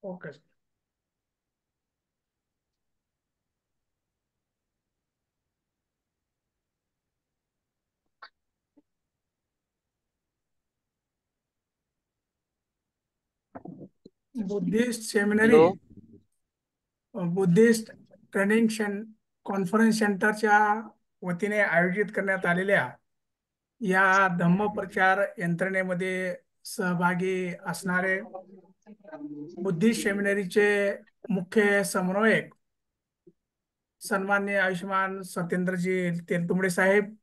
Okay. Buddhist seminary, hello. Buddhist training conference सेंटरच्या वतीने आयोजित करण्यात आलेल्या या धम्मप्रचार यंत्रणेमध्ये सहभागी असणारे बुद्धिस्ट सेमिनरीचे मुख्य समन्वयक सन्माननीय आयुष्मान सत्येंद्रजी तेलतुंबडे साहेब,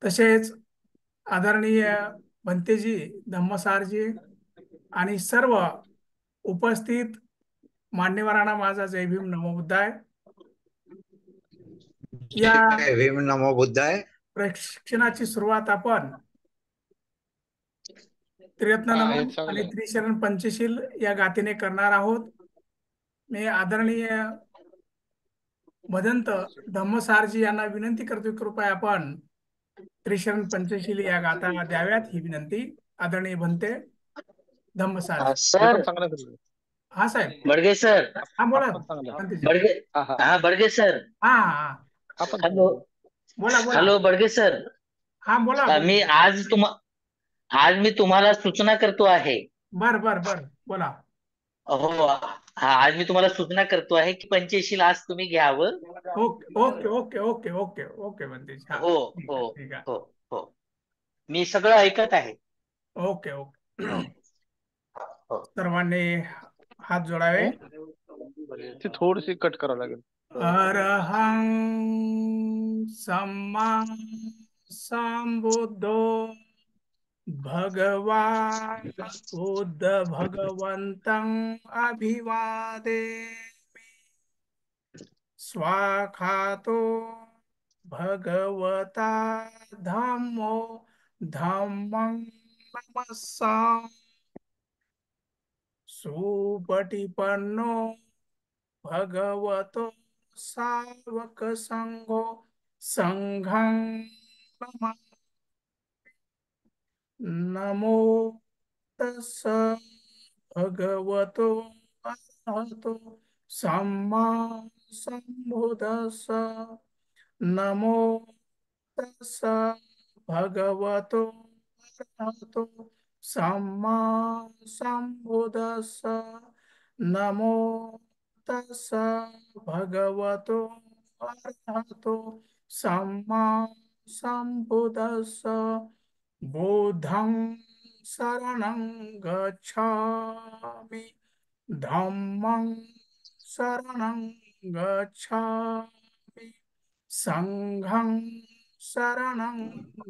तसेच आदरणीय भंतेजी धम्मसारजी आणि सर्व उपस्थित मान्यवरांना माझा जय भीम नमो बुद्धाय. या जय भीम नमो बुद्धाय. प्रशिक्षणाची सुरुवात आपण त्रिरत्न हा, हे नमन आणि चांगलं त्रिशरण पंचशील या गाथेने करणार आहोत. मी आदरणीय भदंत धम्मसारजी यांना विनंती करतो, कृपया आपण त्रिशरण पंचशील या गाथा द्याव्यात ही विनंती. आदरणीय भंते धम्मसारजी. हे सर. पण चांगलं केलं. हा साहेब. बडगे सर. हा बोला आपण चांगलं. भंतेजी. बडगे. हा हा हा बडगे सर. हा हा. आपण हॅलो. चांगलं. बोला बोला. Hello Badge sir. हा बोला बोला. मी आज मी तुम्हाला सूचना करतो आहे. बर बर बर बोला. हो. हा, आज मी तुम्हाला सूचना करतो आहे की पंचशील आज तुम्ही घ्यावं. Okay okay okay okay okay okay भंतेजी. हा हो ठीक हो आहे ठीक आहे. हो हो. मी सगळं ऐकत आहे. Okay okay. हो. सर्वांनी हात जोडावे. ती थोडीशी कट करावं लागेल. अरहं सम्मा संबुद्धो भगवान बुद्ध भगवंतं अभिवादेमि. स्वाखातो भगवता धम्मो धम्मं नमस्सामि. सुपटिपन्नो भगवतो सावक संघो संघं नमामि. नमो तस्स भगवतो अरहतो सम्मा संबुद्दस्स. नमो तस्स भगवतो अरहतो सम्मा संबुद्दस्स. नमो तस्स भगवतो अरहतो सम्मा संबुद्दस्स. बुद्धं शरणं गच्छामि. धम्मं शरणं गच्छामि. संघं शरणं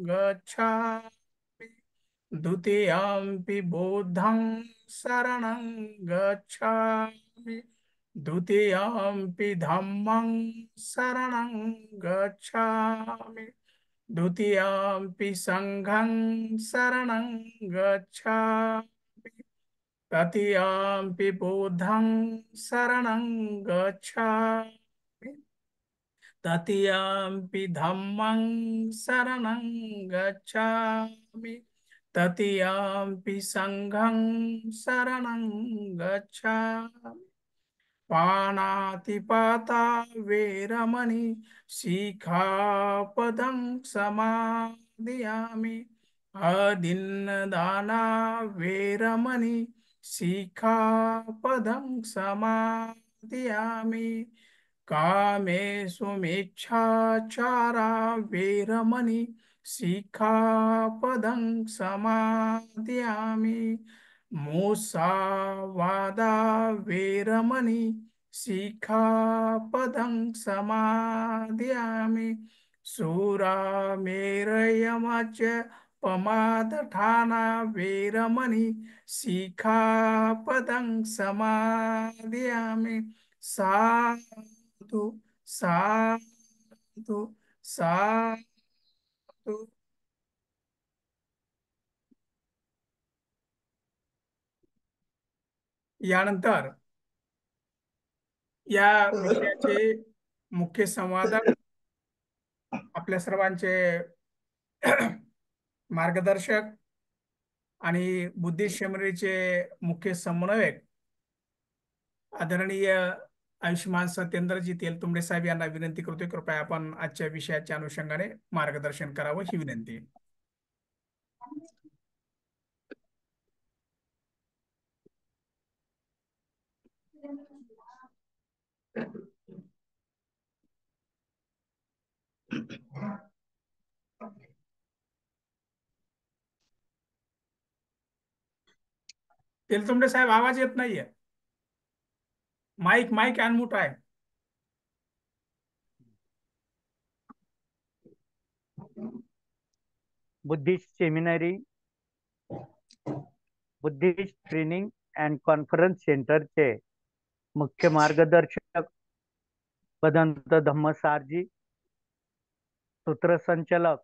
गच्छामि. द्वितीयम्पि बुद्धं शरणं गच्छामि. द्वितीयम्पि धम्मं शरणं गच्छामि. द्वितीयम्पि संघं शरणं गच्छामि. तृतीयम्पि बुद्धं शरणं गच्छामि. तृतीयम्पि धम्मं शरणं गच्छामि. तृतीयम्पि संघं शरणं गच्छामि. पाणातिपाता वेरमणि शिखापदं समादियामि. अदिन्नदाना वेरमणि शिखापदं समादियामि. कामेषु मिच्छाचारा वेरमणि शिखापदं समादियामि. मुसावादा वेरमणि शिखापदं समादियामि. सुरामेरयमच पमादठाना वेरमणि शिखापदं समादियामि. साधु साधु साधु. यानंतर या विषयाचे मुख्य संवादक आपल्या सर्वांचे मार्गदर्शक आणि बुद्धिस्ट सेमिनरीचे मुख्य समन्वयक आदरणीय आयुष्यमान सत्येंद्रजी तेलतुंबडे साहेब यांना विनंती करतोय, कृपया आपण आजच्या विषयाच्या अनुषंगाने मार्गदर्शन करावं ही विनंती. तेलतुंबडे साहेब आवाज येत नाहीये. माईक माईक अनम्यूट आहे. Buddhist seminary, Buddhist training and conference सेंटरचे मुख्य मार्गदर्शक भदंत धम्मसारजी, सूत्रसंचालक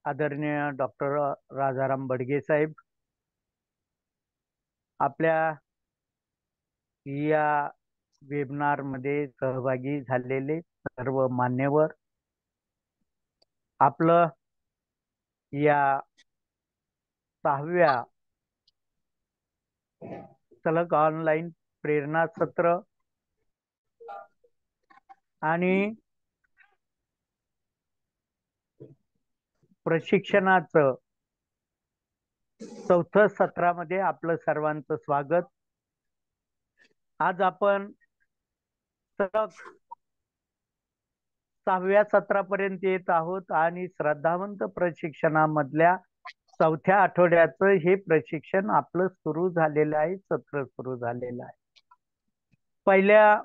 आदरणीय डॉक्टर राजाराम बडगे साहेब, आपल्या या वेबिनार मध्ये सहभागी झालेले सर्व मान्यवर, आपलं या 6व्या सलग ऑनलाईन प्रेरणा सत्र आणि प्रशिक्षणाचं 4थं सत्रामध्ये आपलं सर्वांचं स्वागत. आज आपण सलग 6व्या सत्रापर्यंत येत आहोत आणि श्रद्धावंत प्रशिक्षणामधल्या 4थ्या आठवड्याचं हे प्रशिक्षण आपलं सुरू झालेलं आहे, सत्र सुरू झालेलं आहे. पहिल्या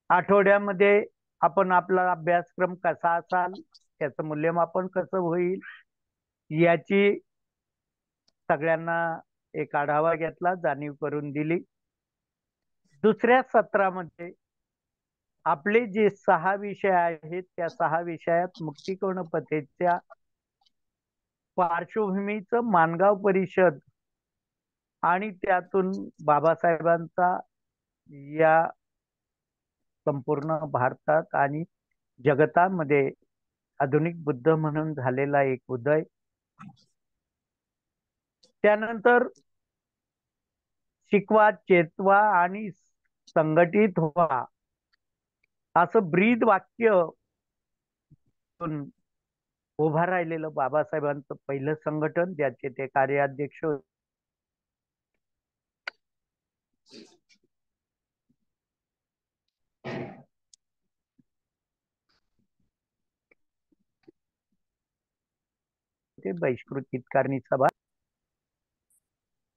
आठवड्यामध्ये आपण आपला अभ्यासक्रम कसा असाल, त्याचं मूल्यमापन कसं होईल याची सगळ्यांना एक आढावा घेतला, जाणीव करून दिली. दुसऱ्या सत्रामध्ये आपले जे 6 विषय आहेत त्या 6 विषयात मुक्तिकोण पथेच्या पार्श्वभूमीचं माणगाव परिषद आणि त्यातून बाबासाहेबांचा या संपूर्ण भारतात आणि जगतामध्ये आधुनिक बुद्ध म्हणून झालेला एक उदय, त्यानंतर शिकवा, चेतवा आणि संघटित व्हा असं ब्रीद वाक्य उभा राहिलेलं बाबासाहेबांचं पहिलं संघटन, ज्याचे ते कार्याध्यक्ष होते. बहिष्कृत हितकारणी सभा.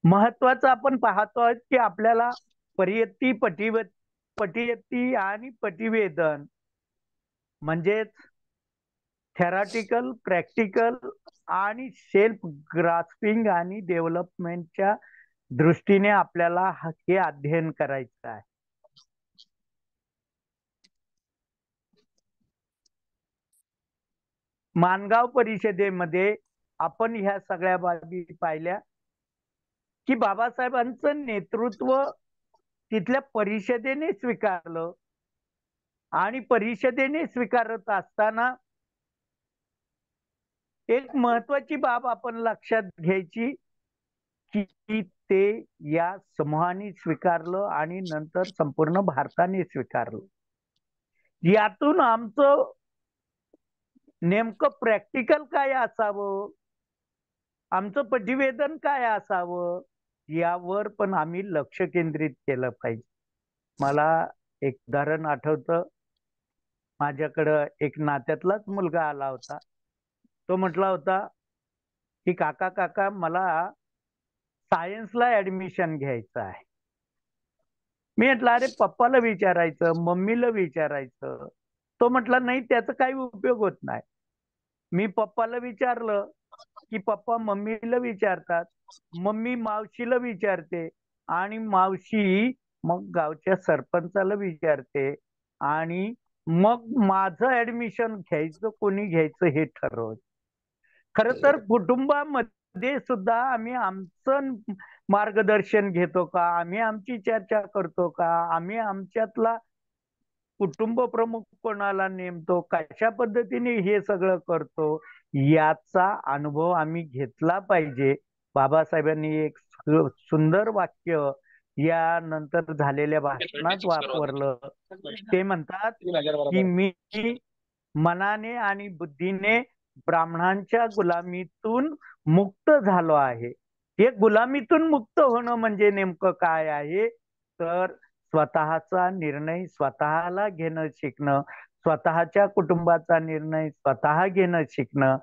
महत्वाचं आपण पाहतोय की आपल्याला परियत्ती, पटियत्ती आणि पटिवेदन म्हणजेच थेरॉटिकल, प्रॅक्टिकल आणि सेल्फ ग्रास्पिंग आणि डेव्हलपमेंटच्या दृष्टीने आपल्याला हे अध्ययन करायचं आहे. माणगाव परिषदेमध्ये आपण ह्या सगळ्या बाबी पाहिल्या की बाबासाहेबांचं नेतृत्व तिथल्या परिषदेने स्वीकारलं आणि परिषदेने स्वीकारत असताना एक महत्वाची बाब आपण लक्षात घ्यायची की ते या समूहाने स्वीकारलं आणि नंतर संपूर्ण भारताने स्वीकारलं. यातून आमचं नेमकं प्रॅक्टिकल काय असावं, आमचं पटिवेदन काय असावं यावर पण आम्ही लक्ष केंद्रित केलं पाहिजे. मला एक उदाहरण आठवतं, माझ्याकडं एक नात्यातलाच मुलगा आला होता. तो म्हटला होता की काका मला सायन्सला ऍडमिशन घ्यायचं आहे. मी म्हटलं अरे पप्पाला विचारायचं, मम्मीला विचारायचं. तो म्हटला नाही, त्याचा काही उपयोग होत नाही. मी पप्पाला विचारलं की पप्पा मम्मीला विचारतात, मम्मी मावशीला विचारते आणि मावशी मग गावच्या सरपंचाला विचारते आणि मग माझं ऍडमिशन घ्यायचं कोणी घ्यायचं हे ठरवत. खर तर कुटुंबामध्ये सुद्धा आम्ही आमचं मार्गदर्शन घेतो का, आम्ही आमची चर्चा करतो का, आम्ही आमच्यातला कुटुंब प्रमुख कोणाला नेमतो, कशा पद्धतीने हे सगळं करतो, याचा अनुभव आम्ही घेतला पाहिजे. बाबासाहेबांनी एक सुंदर वाक्य या नंतर झालेल्या भाषणात वापरलं. ते म्हणतात की मी मनाने आणि बुद्धीने ब्राह्मणांच्या गुलामीतून मुक्त झालो आहे. हे गुलामीतून मुक्त होणं म्हणजे नेमकं काय आहे, तर स्वतःचा निर्णय स्वतःला घेणं शिकणं, स्वतःच्या कुटुंबाचा निर्णय स्वतः घेणं शिकणं.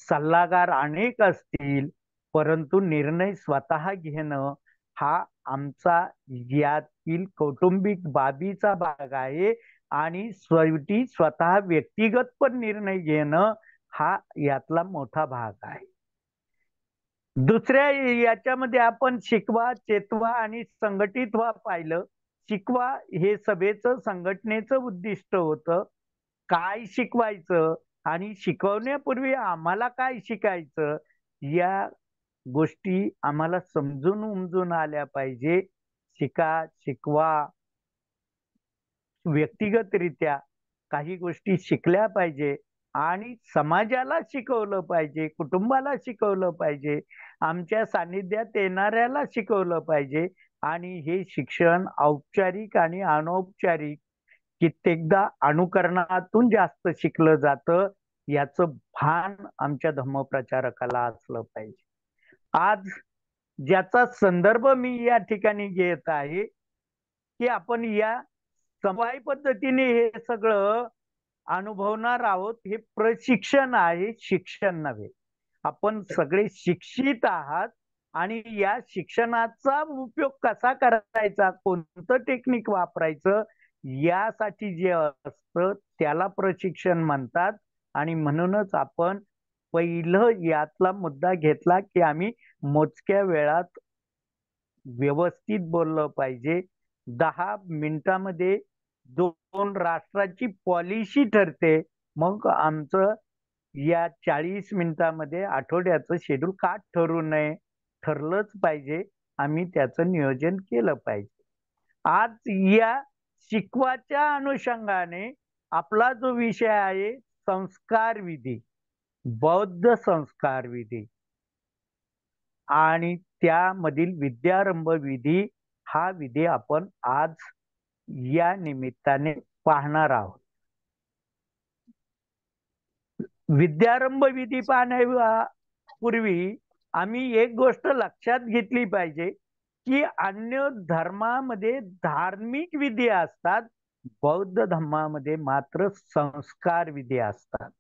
सल्लागार अनेक असतील, परंतु निर्णय स्वतः घेणं हा आमचा यातील कौटुंबिक बाबीचा भाग आहे. आणि शेवटी स्वतः व्यक्तिगत पण निर्णय घेणं हा यातला मोठा भाग आहे. दुसऱ्या याच्यामध्ये आपण शिकवा, चेतवा आणि संघटित व्हा पाहिलं. शिकवा हे सभेचं संघटनेचं उद्दिष्ट होतं. काय शिकवायचं आणि शिकवण्यापूर्वी आम्हाला काय शिकायचं, या गोष्टी आम्हाला समजून उमजून आल्या पाहिजे. शिकवा व्यक्तिगतरित्या काही गोष्टी शिकल्या पाहिजे आणि समाजाला शिकवलं पाहिजे, कुटुंबाला शिकवलं पाहिजे, आमच्या सानिध्यात येणाऱ्याला शिकवलं पाहिजे. आणि हे शिक्षण औपचारिक आणि अनौपचारिक कित्येकदा अनुकरणातून जास्त शिकलं जातं, याचं भान आमच्या धम्मप्रचारकाला असलं पाहिजे. आज ज्याचा संदर्भ मी या ठिकाणी घेत आहे की आपण या समवाय पद्धतीने हे सगळं अनुभवणार आहोत. हे प्रशिक्षण आहे, शिक्षण नव्हे. आपण सगळे शिक्षित आहात आणि या शिक्षणाचा उपयोग कसा करायचा, कोणतं टेक्निक वापरायचं, यासाठी जे असतं त्याला प्रशिक्षण म्हणतात. आणि म्हणूनच आपण पहिलं यातला मुद्दा घेतला की आम्ही मोजक्या वेळात व्यवस्थित बोललं पाहिजे. 10 मिनिटामध्ये दोन राष्ट्राची पॉलिसी ठरते. मग आमचं या 40 मिनिटामध्ये आठवड्याचं शेड्यूल का ठरू नये, ठरलंच पाहिजे. आम्ही त्याचं नियोजन केलं पाहिजे. आज या शिकवाच्या अनुषंगाने आपला जो विषय आहे संस्कार विधी, बौद्ध संस्कार विधी आणि त्यामधील विद्यारंभ विधी, हा विधी आपण आज या निमित्ताने पाहणार आहोत. विद्यारंभ विधी पाहण्यापूर्वी आम्ही एक गोष्ट लक्षात घेतली पाहिजे की अन्य धर्मामध्ये धार्मिक विधी असतात, बौद्ध धर्मामध्ये मात्र संस्कार विधी असतात.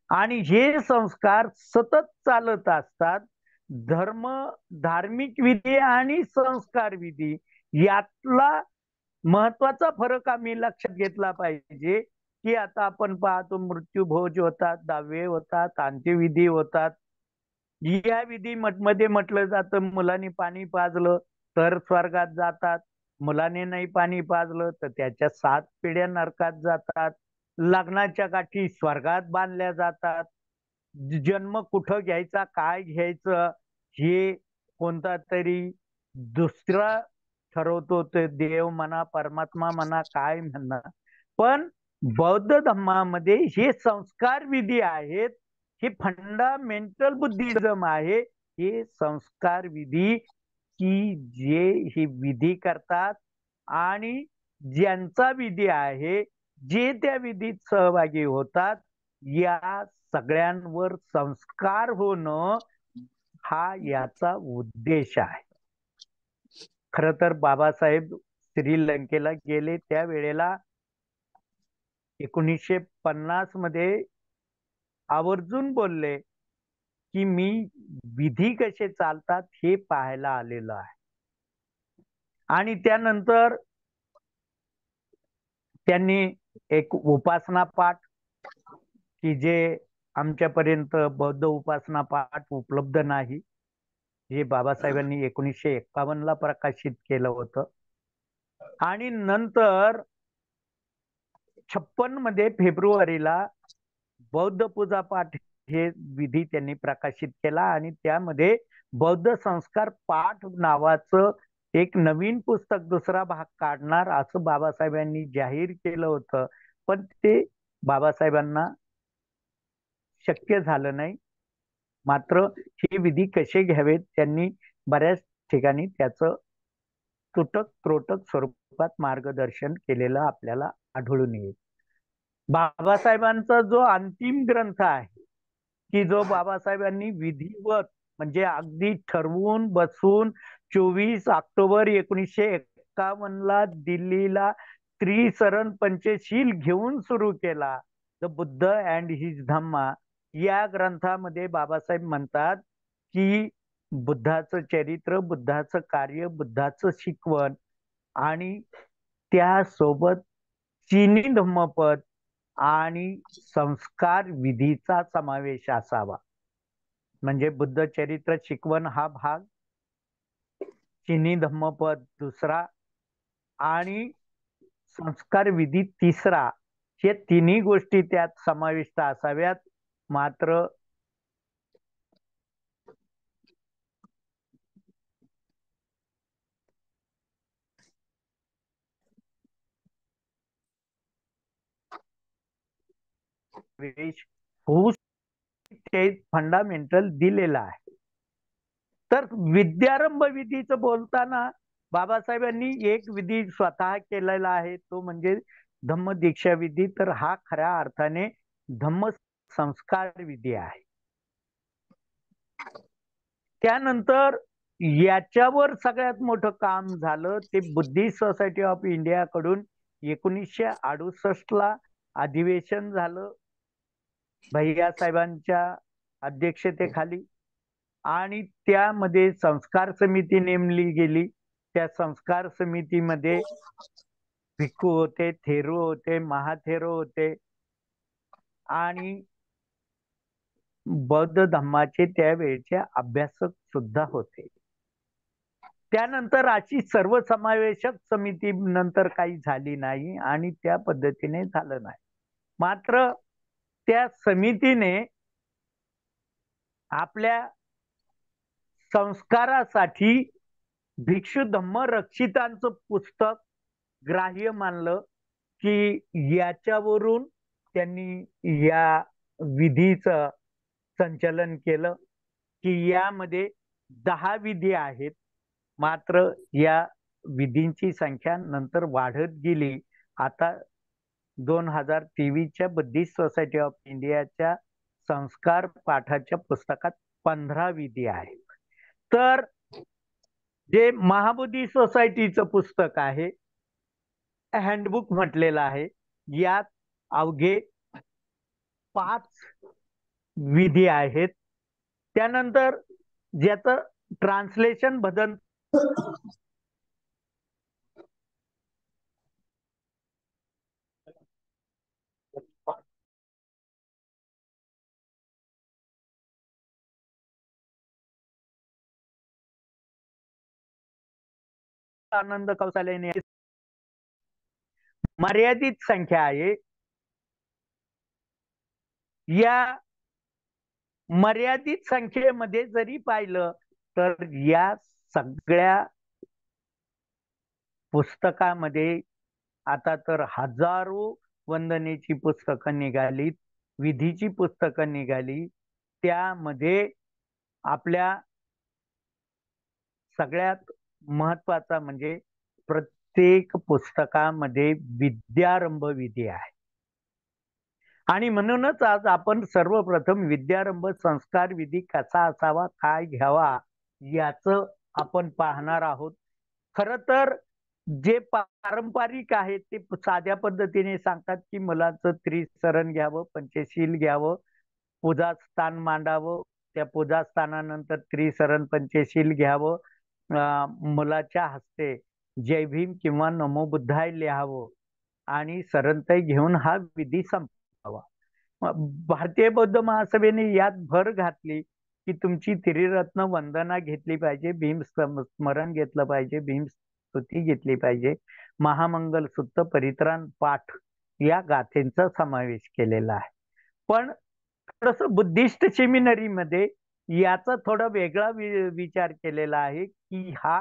आणि हे संस्कार सतत चालत असतात. धार्मिक विधी आणि संस्कार विधी यातला महत्वाचा फरक आम्ही लक्षात घेतला पाहिजे. की आता आपण पाहतो मृत्यूभोज होतात, दहावे होतात, अंत्यविधी होतात. या विधी मध्ये म्हटलं जातं मुलांनी पाणी पाजलं तर स्वर्गात जातात, मुलाने नाही पाणी पाजलं तर त्याच्या 7 पिढ्या नरकात जातात. लग्नाच्या गाठी स्वर्गात बांधल्या जातात. जन्म कुठं घ्यायचा, काय घ्यायचं हे कोणता तरी दुसरा ठरवतो, ते देव म्हणा, परमात्मा म्हणा, काय म्हणा. पण बौद्ध धर्मामध्ये हे संस्कार विधी आहेत. हे फंडामेंटल बुद्धिझम आहे. हे संस्कार विधी की जे हे विधी करतात आणि ज्यांचा विधी आहे, जे त्या विधीत सहभागी होतात, या सगळ्यांवर संस्कार होणं हा याचा उद्देश आहे. खर तर बाबासाहेब श्रीलंकेला गेले त्या वेळेला 1950 मध्ये आवर्जून बोलले की मी विधी कसे चालतात हे पाहायला आलेलो आहे. आणि त्यानंतर त्यांनी एक उपासना पाठ की जे आमच्यापर्यंत बौद्ध उपासना पाठ उपलब्ध नाही, जे बाबासाहेबांनी 1951 ला प्रकाशित केलं होतं. आणि नंतर 56 मध्ये फेब्रुवारीला बौद्ध पूजा पाठ हे विधी त्यांनी प्रकाशित केला. आणि त्यामध्ये बौद्ध संस्कार पाठ नावाचं एक नवीन पुस्तक दुसरा भाग काढणार असं बाबासाहेबांनी जाहीर केलं होतं. पण ते बाबासाहेबांना शक्य झालं नाही. मात्र हे विधी कसे घ्यावेत त्यांनी बऱ्याच ठिकाणी त्याचं तुटक त्रोटक स्वरूपात मार्गदर्शन केलेलं आपल्याला आढळून येईल. बाबासाहेबांचा जो अंतिम ग्रंथ आहे की जो बाबासाहेबांनी विधिवत म्हणजे अगदी ठरवून बसून 24 ऑक्टोबर 1951 दिल्लीला त्रिसरण पंचशील घेऊन सुरू केला, द बुद्ध अँड हिज धम्मा. या ग्रंथामध्ये बाबासाहेब म्हणतात की बुद्धाचं चरित्र, बुद्धाचं कार्य, बुद्धाचं शिकवण आणि त्यासोबत चीनी धम्मपद आणि संस्कार विधीचा समावेश असावा. म्हणजे बुद्ध चरित्र शिकवण हा भाग, चीनी धम्मपद दुसरा आणि संस्कार विधी तिसरा, हे तिन्ही गोष्टी त्यात समाविष्ट असाव्यात. मात्र होऊ ते फंडामेंटल दिलेला आहे. तर विद्यारंभ विधीचं बोलताना बाबासाहेबांनी एक विधी स्वतः केलेला आहे, तो म्हणजे धम्म दीक्षा विधी. तर हा खऱ्या अर्थाने धम्म संस्कार विधी आहे. त्यानंतर याच्यावर सगळ्यात मोठं काम झालं ते बुद्धिस्ट सोसायटी ऑफ इंडिया कडून 1968 ला अधिवेशन झालं भैया साहेबांच्या अध्यक्षतेखाली आणि त्यामध्ये संस्कार समिती नेमली गेली. त्या संस्कार समितीमध्ये भिक्खू होते, थेरो होते, महाथेरो होते आणि बौद्ध धम्माचे त्यावेळचे अभ्यासक सुद्धा होते. त्यानंतर अशी सर्वसमावेशक समिती नंतर काही झाली नाही आणि त्या पद्धतीने झालं नाही. मात्र त्या समितीने आपल्या संस्कारासाठी भिक्षू धम्म रक्षितांचं पुस्तक ग्राह्य मानलं की याच्यावरून त्यांनी या विधीचं संचलन केलं की यामध्ये 10 विधी आहेत. मात्र या विधींची संख्या नंतर वाढत गेली. आता 2023च्या बुद्धिस्ट सोसायटी ऑफ इंडियाच्या संस्कार पाठाच्या पुस्तकात 15 विधी आहेत. तर जे महाबोधी सोसायटीचं पुस्तक आहे, हँडबुक म्हटलेलं आहे, यात अवघे 5 विधी आहेत. त्यानंतर ज्याचं ट्रान्सलेशन बदल आनंद कौसाल्याने मर्यादित संख्या आहे. या मर्यादित संख्येमध्ये जरी पाहिलं तर या सगळ्या पुस्तकामध्ये आता तर हजारो वंदनेची पुस्तकं निघालीत, विधीची पुस्तकं निघाली. त्यामध्ये आपल्या सगळ्यात महत्वाचा म्हणजे प्रत्येक पुस्तकामध्ये विद्यारंभ विधी आहे आणि म्हणूनच आज आपण सर्वप्रथम विद्यारंभ संस्कार विधी कसा असावा, काय घ्यावा याचं आपण पाहणार आहोत. खर तर जे पारंपरिक आहे ते साध्या पद्धतीने सांगतात की मुलाचं त्रिसरण घ्यावं, पंचशील घ्यावं, पूजास्थान मांडावं, त्या पूजास्थानानंतर त्रिसरण पंचशील घ्यावं, मुलाच्या हस्ते जय भीम किंवा नमो बुद्धाय लिहावं आणि सरंताई घेऊन हा विधी संपवावा. भारतीय बौद्ध महासभेने यात भर घातली की तुमची त्रिरत्न वंदना घेतली पाहिजे, भीम स्मरण घेतलं पाहिजे, भीम स्तुती घेतली पाहिजे, महामंगल सुत्त परित्राण पाठ या गाथेंचा समावेश केलेला आहे. पण थोडस बुद्धिस्ट सेमिनरी मध्ये याचा थोडा वेगळा विचार केलेला आहे की हा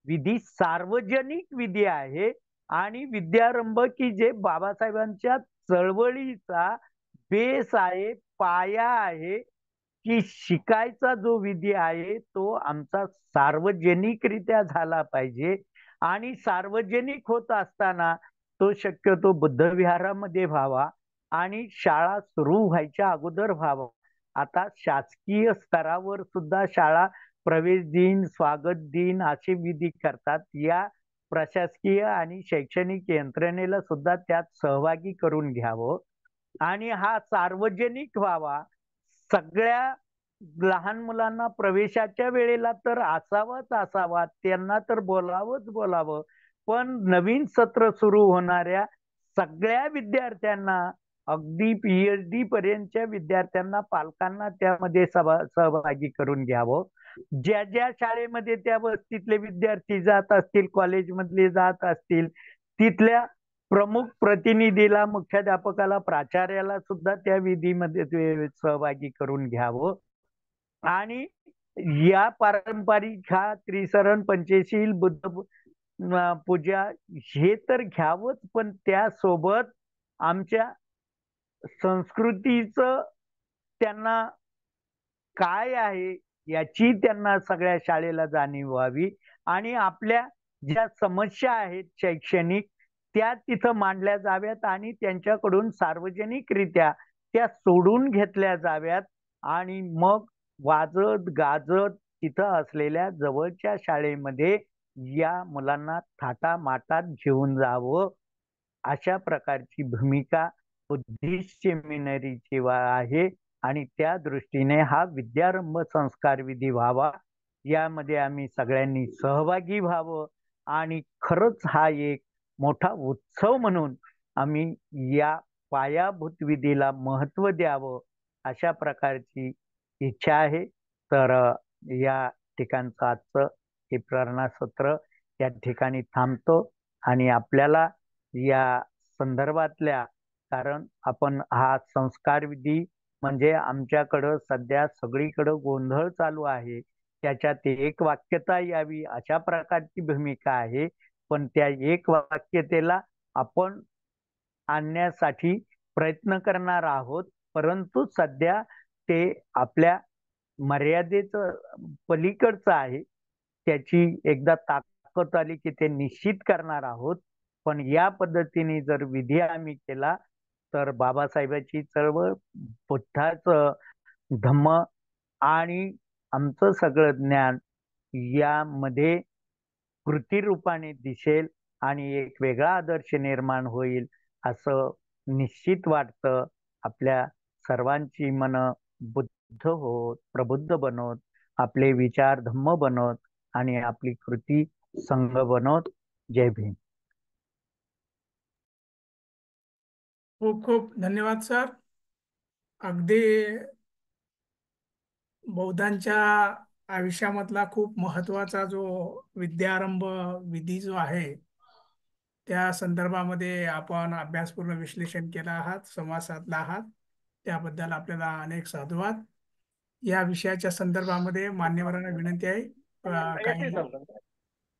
विधी सार्वजनिक विधी आहे आणि विद्यारंभ की जे बाबासाहेबांच्या चळवळीचा बेस आहे, पाया आहे, की शिकायचा जो विधी आहे तो आमचा सार्वजनिकरित्या झाला पाहिजे. आणि सार्वजनिक होत असताना तो शक्यतो बुद्धविहारामध्ये व्हावा आणि शाळा सुरू व्हायच्या अगोदर व्हावा. आता शासकीय स्तरावर सुद्धा शाळा प्रवेश दिन, स्वागत दिन असे विधी करतात. या प्रशासकीय आणि शैक्षणिक यंत्रणेला सुद्धा त्यात सहभागी करून घ्यावं आणि हा सार्वजनिक व्हावा. सगळ्या लहान मुलांना प्रवेशाच्या वेळेला तर असावाच असावा, त्यांना तर बोलावं. पण नवीन सत्र सुरू होणाऱ्या सगळ्या विद्यार्थ्यांना, अगदी PhD पर्यंतच्या विद्यार्थ्यांना, पालकांना त्यामध्ये सहभागी करून घ्यावं. ज्या ज्या शाळेमध्ये त्या वस्तीतले विद्यार्थी जात असतील, कॉलेजमधले जात असतील, तिथल्या प्रमुख प्रतिनिधीला, मुख्याध्यापकाला, प्राचार्याला सुद्धा त्या विधीमध्ये सहभागी करून घ्यावं. आणि या पारंपरिक हा त्रिसरण, पंचशील, बुद्ध पूजा हे तर घ्यावंच, पण त्यासोबत आमच्या संस्कृतीचं त्यांना काय आहे याची त्यांना सगळ्या शाळेला जाणीव व्हावी आणि आपल्या ज्या समस्या आहेत शैक्षणिक त्या तिथं मांडल्या जाव्यात आणि त्यांच्याकडून सार्वजनिकरित्या त्या सोडून घेतल्या जाव्यात. आणि मग वाजत गाजत तिथं असलेल्या जवळच्या शाळेमध्ये या मुलांना थाटामाटात घेऊन जावं, अशा प्रकारची भूमिका बुद्धिस्ट सेमिनरीची आहे. आणि त्या दृष्टीने हा विद्यारंभ संस्कार विधी व्हावा, यामध्ये आम्ही सगळ्यांनी सहभागी व्हावं आणि खरंच हा एक मोठा उत्सव म्हणून आम्ही या पायाभूत विधीला महत्व द्यावं, अशा प्रकारची इच्छा आहे. तर या ठिकाणचं आजचं हे प्रेरणा सत्र या ठिकाणी थांबतो आणि आपल्याला या संदर्भातल्या, कारण आपण हा संस्कार विधी म्हणजे आमच्याकडं सध्या सगळीकडं गोंधळ चालू आहे, त्याच्यात एक वाक्यता यावी अशा प्रकारची भूमिका आहे. पण त्या एक वाक्यतेला आपण आणण्यासाठी प्रयत्न करणार आहोत, परंतु सध्या ते आपल्या मर्यादेचं पलीकडचं आहे. त्याची एकदा ताकद आली की ते निश्चित करणार आहोत. पण या पद्धतीने जर विधी आम्ही केला तर बाबासाहेबांची चळवळ, बुद्धाचं धम्म आणि आमचं सगळं ज्ञान यामध्ये कृतीरूपाने दिसेल आणि एक वेगळा आदर्श निर्माण होईल असं निश्चित वाटतं. आपल्या सर्वांची मन बुद्ध होत, प्रबुद्ध बनवत, आपले विचार धम्म बनवत आणि आपली कृती संघ बनवत. जय भीम. खूप खूप धन्यवाद सर. अगदी बौद्धांच्या आयुष्यामधला खूप महत्वाचा जो विद्यारंभ विधी जो आहे त्या संदर्भामध्ये आपण अभ्यासपूर्ण विश्लेषण केलं आहात, संवाद साधला आहात, त्याबद्दल आपल्याला अनेक साधुवाद. या विषयाच्या संदर्भामध्ये मान्यवरांना विनंती आहे, काही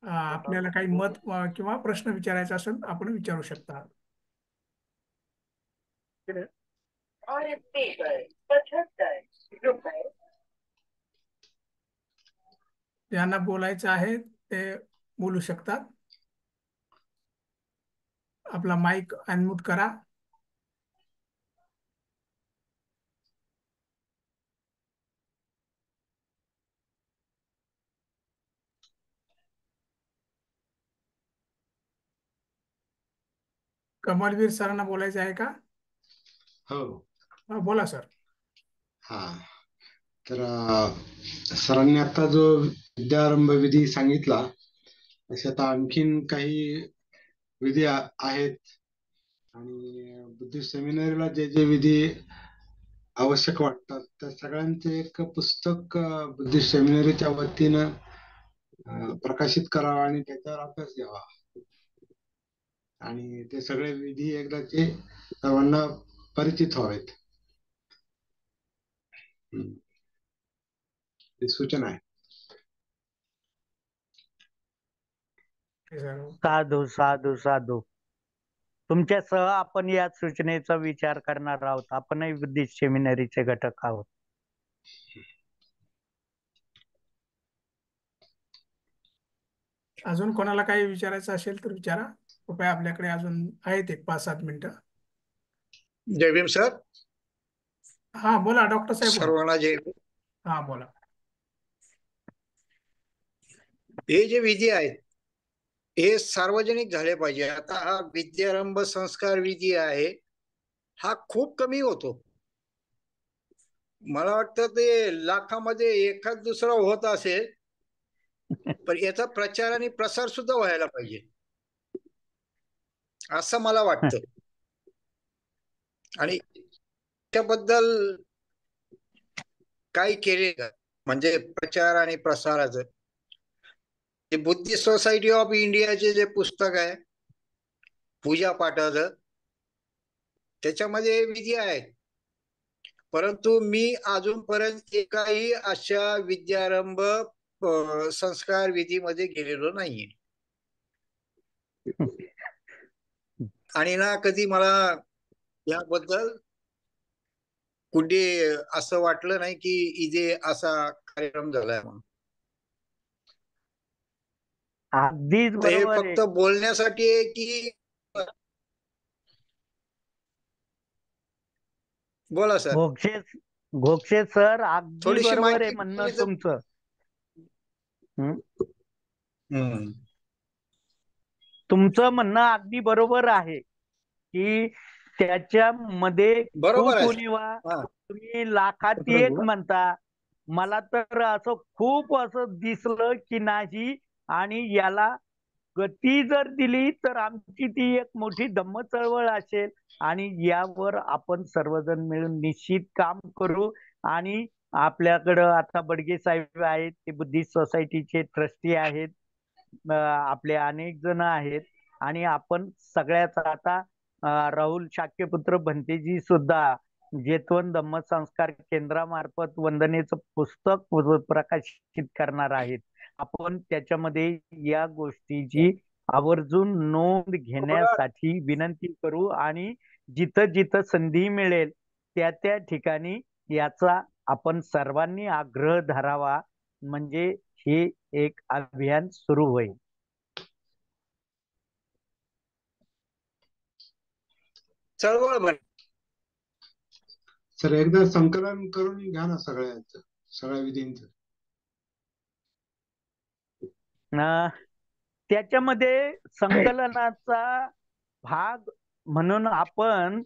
आपल्याला काही मत किंवा प्रश्न विचारायचा असेल आपण विचारू शकता. ज्यांना बोलायचं आहे ते बोलू शकतात. आपला माईक अनम्यूट करा. कमलवीर सरांना बोलायचं आहे का? हो, बोला सर. हा. तर सरांनी आता जो विद्यारंभ विधी सांगितला, असे आता आणखीन काही विधी आहेत आणि बुद्धिस्ट सेमिनरीला जे जे विधी आवश्यक वाटतात त्या सगळ्यांचे एक पुस्तक बुद्धिस्ट सेमिनरीच्या वतीनं प्रकाशित करावं आणि त्याच्यावर अभ्यास घ्यावा आणि ते सगळे विधी एकदाचे सर्वांना परिचित व्हावेत. ही सूचना आहे. हे सर्व. साधू साधू साधू. तुमच्यासह आपण या सूचनेचा विचार करणार आहोत. आपणही बुद्धिस्ट सेमिनरीचे घटक आहोत. अजून कोणाला काही विचारायचं असेल तर विचारा. कृपया, आपल्याकडे अजून आहेत एक 5-7 मिनिटं. जय भीम सर. हा बोला डॉक्टर साहेब, बोला. सर्वांना जय भीम. हा बोला. हे जे विधी आहेत हे सार्वजनिक झाले पाहिजे. आता हा विद्यारंभ संस्कार विधी आहे, हा खूप कमी होतो. मला वाटतं ते लाखामध्ये एखाद दुसरा होत असेल, पण याचा प्रचार आणि प्रसार सुद्धा व्हायला पाहिजे असं मला वाटतं. आणि त्याबद्दल काही केले का, म्हणजे प्रचार आणि प्रसाराचं? ते बुद्धिस्ट सोसायटी ऑफ इंडियाचे जे पुस्तक आहे पूजा पाठाचं, त्याच्यामध्ये विधी आहेत, परंतु मी अजूनपर्यंत एकाही अशा विद्यारंभ संस्कार विधीमध्ये गेलेलो नाहीये. आणि ना कधी मला याबद्दल कुठे असं वाटलं नाही की इथे असा कार्यक्रम झालाय म्हणून. अगदीच तर हे बरोबर आहे. फक्त बोलण्यासाठी आहे की? बोला सर. घोक्षे सर, अगदी थोडीशी बरोबर आहे माहिती म्हणणं दिली तर. तुमचं. तुमचं म्हणणं अगदी बरोबर आहे की त्याच्यामध्ये बरोबर खूप आहे. उणिवा. हा. तुम्ही लाखात एक म्हणता, मला तर असं खूप असं दिसलं की नाही. आणि याला गती जर दिली तर आमची ती एक मोठी धम्म चळवळ असेल. आणि यावर आपण सर्वजण मिळून निश्चित काम करू. आणि आपल्याकडं आता बडगे साहेब आहेत, ते बुद्धिस्ट सोसायटीचे ट्रस्टी आहेत. आपले अनेक जण आहेत. आणि आपण सगळ्याच आता राहुल शाक्यपुत्र भंतेजी सुद्धा जेतवन धम्म संस्कार केंद्रामार्फत वंदनेचं पुस्तक प्रकाशित करणार आहेत. आपण त्याच्यामध्ये या गोष्टीची आवर्जून नोंद घेण्यासाठी विनंती करू. आणि जिथं जिथं संधी मिळेल त्या त्या ठिकाणी याचा आपण सर्वांनी आग्रह धरावा, म्हणजे हे एक अभियान सुरू होईल. चळवळ म्हण. सर एकदा संकलन करून घ्या ना सगळ्या विधींचं. त्याच्यामध्ये संकलनाचा भाग म्हणून आपण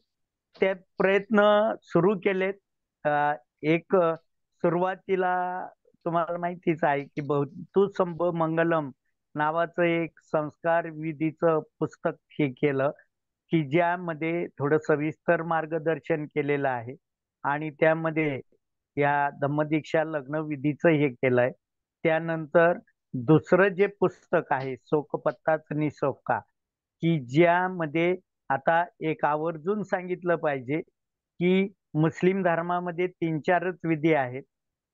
ते प्रयत्न सुरू केलेत. एक सुरुवातीला तुम्हाला माहितीच आहे की तू संभ मंगलम नावाचं एक संस्कार विधीचं पुस्तक हे केलं, की ज्यामध्ये थोडं सविस्तर मार्गदर्शन केलेलं आहे. आणि त्यामध्ये या धम्मदीक्षा लग्न विधीचं हे केलंय. त्यानंतर दुसरं जे पुस्तक आहे शोकपत्ताच निसोका, की ज्यामध्ये आता एक आवर्जून सांगितलं पाहिजे की मुस्लिम धर्मामध्ये 3-4च विधी आहेत,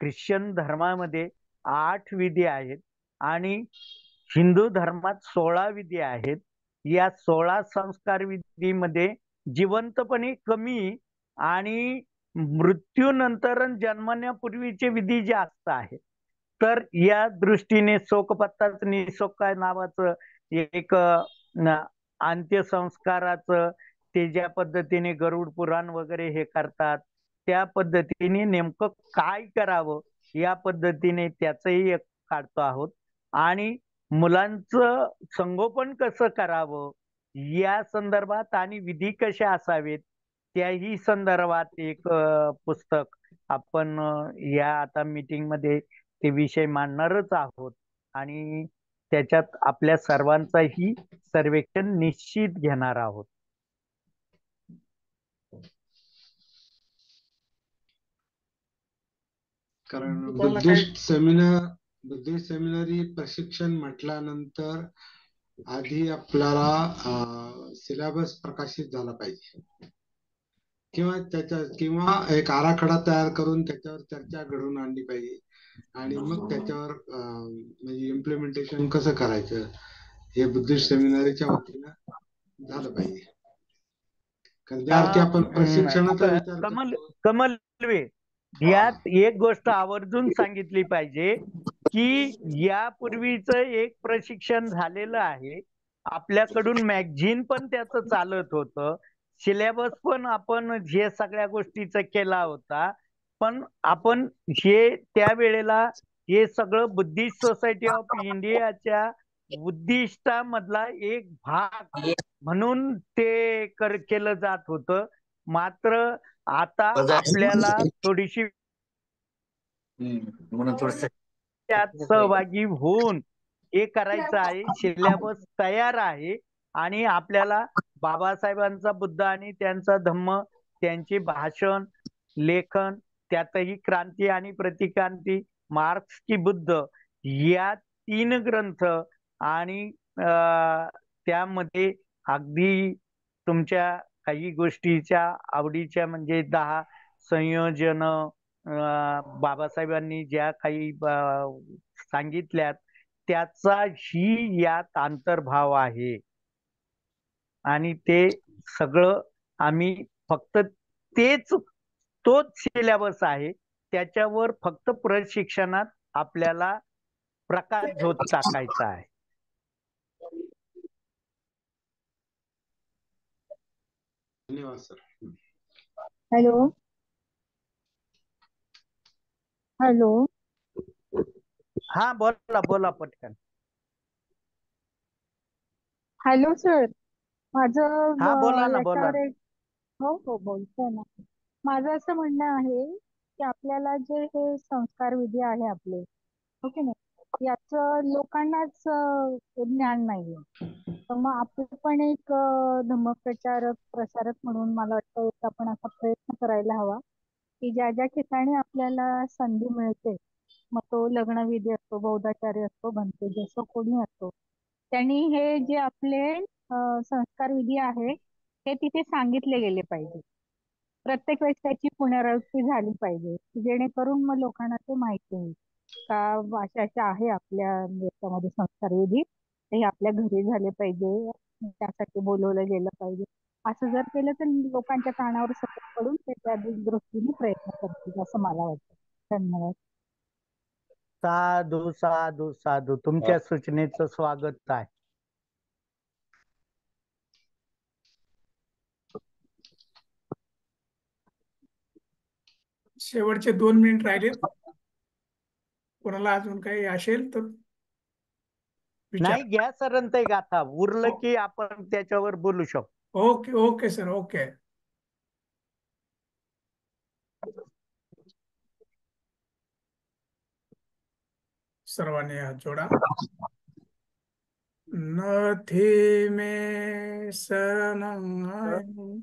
ख्रिश्चन धर्मामध्ये 8 विधी आहेत, आणि हिंदू धर्मात 16 विधी आहेत. या 16 संस्कार विधीमध्ये जिवंतपणे कमी आणि मृत्यूनंतर जन्मण्यापूर्वीचे विधी जास्त आहेत. तर या दृष्टीने शोकपत्ताच निसोका नावाचं एक अंत्यसंस्काराचं, ते ज्या पद्धतीने गरुड पुराण वगैरे हे करतात त्या पद्धतीने नेमकं काय करावं या पद्धतीने त्याचंही एक काढतो आहोत. आणि मुलांचं संगोपन कसं करावं या संदर्भात आणि विधी कसे असावेत त्याही संदर्भात एक पुस्तक आपण या आता मीटिंग मध्ये ते विषय मांडणारच आहोत. आणि त्याच्यात आपल्या सर्वांचाही सर्वेक्षण निश्चित घेणार आहोत. कारण तुम्हाला काय बुद्धिस्ट सेमिनरी प्रशिक्षण म्हटल्यानंतर आधी आपल्याला सिलेबस प्रकाशित झाला पाहिजे, किंवा एक आराखडा तयार करून त्याच्यावर चर्चा घडवून आणली पाहिजे. आणि मग त्याच्यावर म्हणजे इम्प्लिमेंटेशन कसं करायचं हे बुद्धिस्ट सेमिनारीच्या वतीनं झालं पाहिजे. कारण ज्या अर्थी आपण प्रशिक्षणाचा विचार कमल करतो, कमलवे, यात एक गोष्ट आवर्जून सांगितली पाहिजे की यापूर्वीच एक प्रशिक्षण झालेलं आहे. आपल्याकडून मॅगझिन पण त्याचं चालत होतं, सिलेबस पण आपण हे सगळ्या गोष्टीचा केला होता. पण आपण हे त्यावेळेला हे सगळं बुद्धिस्ट सोसायटी ऑफ इंडियाच्या उद्दिष्टामधला एक भाग म्हणून ते केलं जात होतं. मात्र आता आपल्याला थोडीशी म्हणून थोडस त्यात सहभागी होऊन हे करायचं आहे. सिलेबस तयार आहे आणि आपल्याला बाबासाहेबांचा बुद्ध आणि त्यांचा धम्म, त्यांचे भाषण, लेखन, त्यातही क्रांती आणि प्रतिक्रांती, मार्क्स की बुद्ध, या 3 ग्रंथ आणि त्यामध्ये अगदी तुमच्या काही गोष्टीच्या आवडीच्या म्हणजे 10 संयोजन बाबासाहेबांनी ज्या काही सांगितल्यात त्याचा ही यात अंतर्भाव आहे. आणि ते सगळं आम्ही फक्त तोच सिलेबस आहे, त्याच्यावर फक्त प्रशिक्षणात आपल्याला प्रकाश झोत टाकायचा आहे. धन्यवाद सर. हॅलो हॅलो हा बोला बोला पटकन. हॅलो सर, माझं हा बोला ना बोला. याच्यावर एक हो हो बोलतोय ना. माझं असं म्हणणं आहे की आपल्याला जे हे संस्कार विधी आहे आपले, ओके ना, याचं लोकांनाच ज्ञान नाहीये. तर मग आपलं पण एक धम्मप्रचारक प्रसारक म्हणून मला वाटतं एक आपण असा प्रयत्न करायला हवा की ज्या ज्या ठिकाणी आपल्याला संधी मिळते, मग तो लग्नविधी असतो, बौद्धाचार्य असतो, भंतेजी असतो, कोणी असतो, त्यांनी हे जे आपले संस्कार विधी आहे हे तिथे सांगितले गेले पाहिजे. प्रत्येक वेळेस त्याची पुनरावृत्ती झाली पाहिजे, जेणेकरून मग लोकांना ते माहिती होईल का अशा अशा आहे आपल्या याच्यामध्ये संस्कार विधी, हे आपल्या घरी झाले पाहिजे, त्यासाठी बोलवलं गेलं पाहिजे. असं जर केलं तर लोकांच्या कानावर सतत पडून ते त्या दृष्टीने प्रयत्न करतील असं मला वाटतं. धन्यवाद. साधू साधू साधू, तुमच्या सूचनेचं स्वागत आहे. शेवटचे 2 मिनिट राहिलेत. कोणाला अजून काही असेल तर विचार. नाही घ्या सरांत गाथा, उरलं की आपण त्याच्यावर बोलू शकतो. Okay okay sir, okay. सर्वांनी हात जोडा. नथी में शरणं आयं,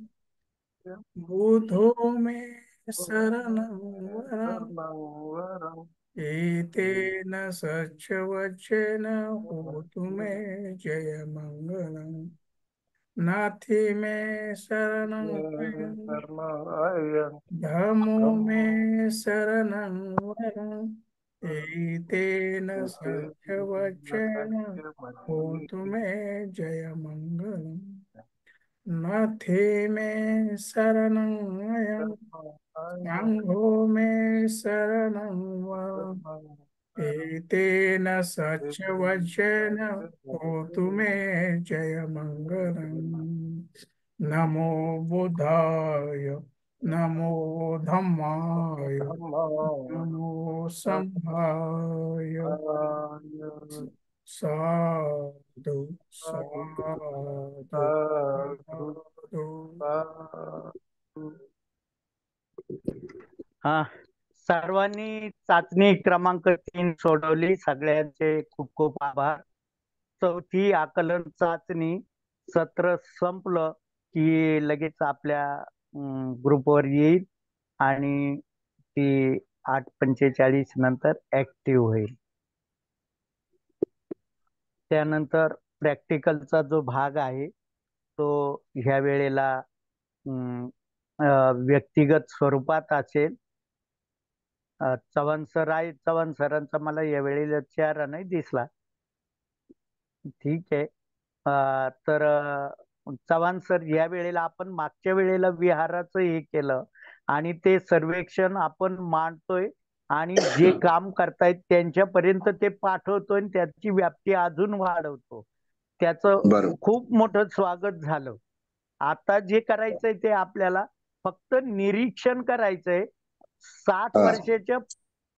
बुद्धो में शरणं वरं, एतेन सच्चवचन होतु मे जय मंगलम्. नाथी में शरणं आयं, धम्मो में शरणं वरं, एतेन सच्चवचन होतु मे जय मंगलम्. नाथी में शरणं आयं, संघो में शरणं वरं, एतेन सच्चवचन होतु मे जय मंगलम्. नमो बुद्धाय, नमो धम्माय, नमो संघाय. साधु साधु साधु. हा, सर्वांनी चाचणी क्रमांक 3 सोडवली, सगळ्यांचे खूप खूप आभार. 4थी आकलन चाचणी सत्र संपलं की लगेच आपल्या ग्रुपवर येईल आणि ती 8:45 नंतर ऍक्टिव्ह होईल. त्यानंतर प्रॅक्टिकलचा जो भाग आहे तो ह्या वेळेला व्यक्तिगत स्वरूपात असेल. चव्हाण सर आहे, चव्हाण सरांचा मला यावेळेला चेहरा नाही दिसला. ठीक आहे, तर चव्हाण सर, या वेळेला आपण मागच्या वेळेला विहाराचं हे केलं आणि ते सर्वेक्षण आपण मांडतोय आणि जे काम करतायत त्यांच्यापर्यंत ते पाठवतोय आणि त्याची व्याप्ती अजून वाढवतो. त्याचं बरोबर. खूप मोठं स्वागत झालं. आता जे करायचंय ते आपल्याला फक्त निरीक्षण करायचंय. 60 हा. वर्षाच्या